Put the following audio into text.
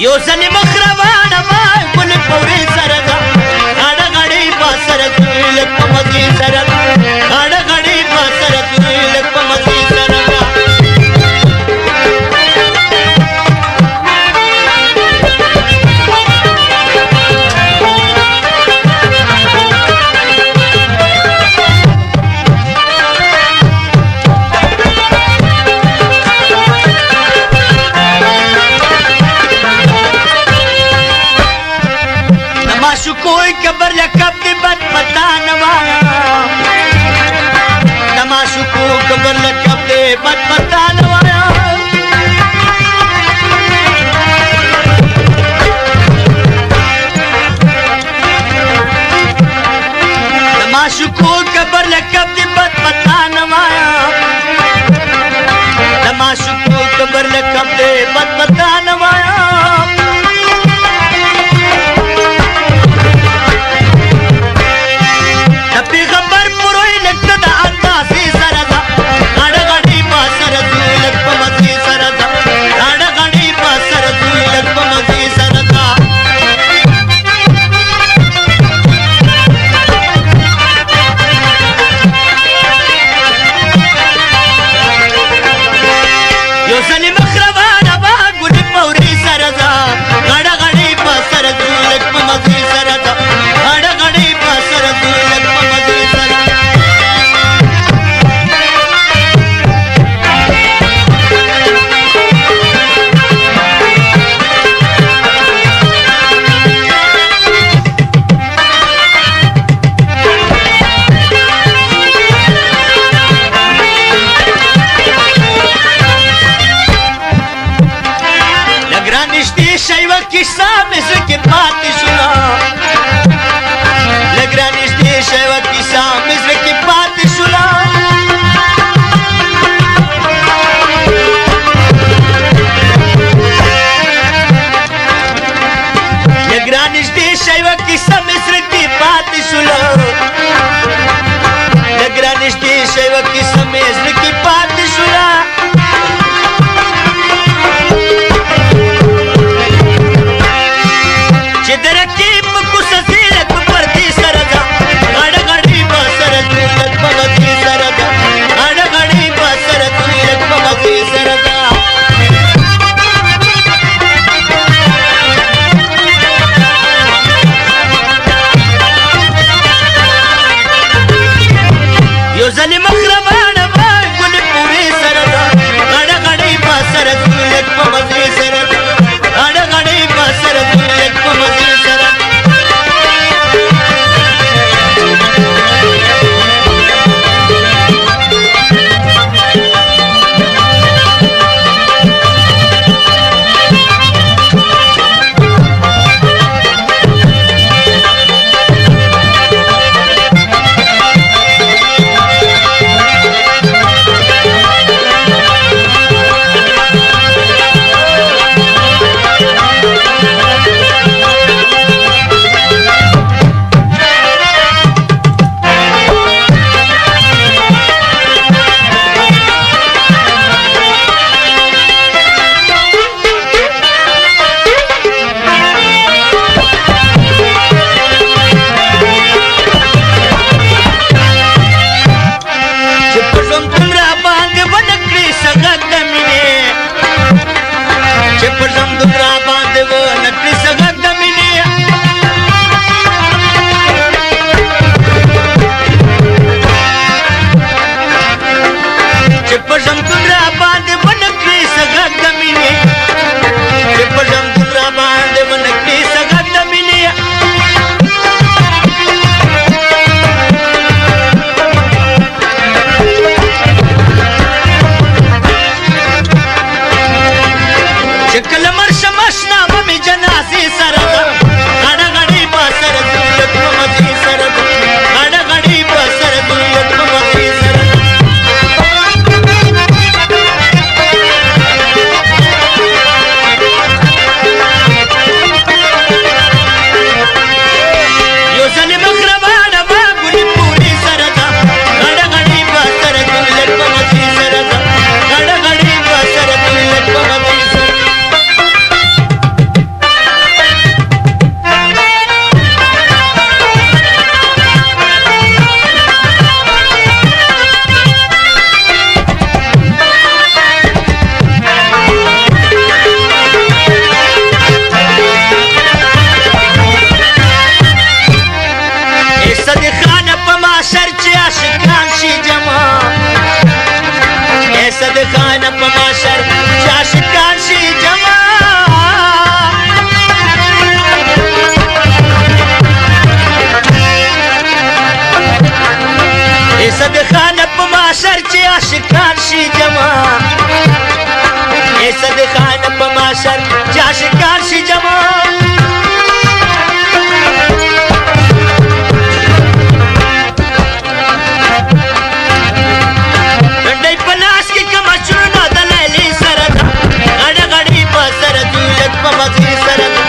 یو ځلې مخ روانه وه ګلې پورې سره ده غاړه غاړې په سره دوی لږ په مزې سره ده غاړه غاړې په سره دوی لږ په مزې سره ده کوئی کبر لکب دی بد پتا نوایا نماشو کو کبر لکب دی بد پتا نوایا نماشو کو کبر لکب دی بد پتا نوایا نماشو کو کبر لکب دی بد پتا نوایا پیغمبر پروي لکه د اندازې سره ده غاړه غاړې په سره دوی لږ په مزې سره ده غاړه غاړې په سره دوی لږ په مزې سره ده یو ځلې مخ روانه وه ګلې پورې سره ده غاړه غاړې په سره دوی لږ په مزې سره ده غاړه غاړې په سره دوی لږ په مزې سره شایوه کیسه مې زړه کې پاتې شوله لږ رانږدې شایوه کیسه مې زړه کې پاتې شوله لږ رانږدې شایوه کیسه مې زړه کې پاتې شوله لږ رانږدې شایوه کیسه مې زړه کې پاتې شوله یو ځلې مخ روانه وه ګلې پورې سره ده غاړه غاړې په سره دوی لږ په مزې سره ده غاړه غاړې په سره دوی لږ په مزې سره صدقانه په محشر چې عاشقان شي جمع صدقانه په محشر چې عاشقان شي جمع صدقانه په محشر چې عاشقان شي جمع ډنډۍ په لاس کې کوم چورونه د لیلې سره ده غړ غړې په سر دولت په مغزي سره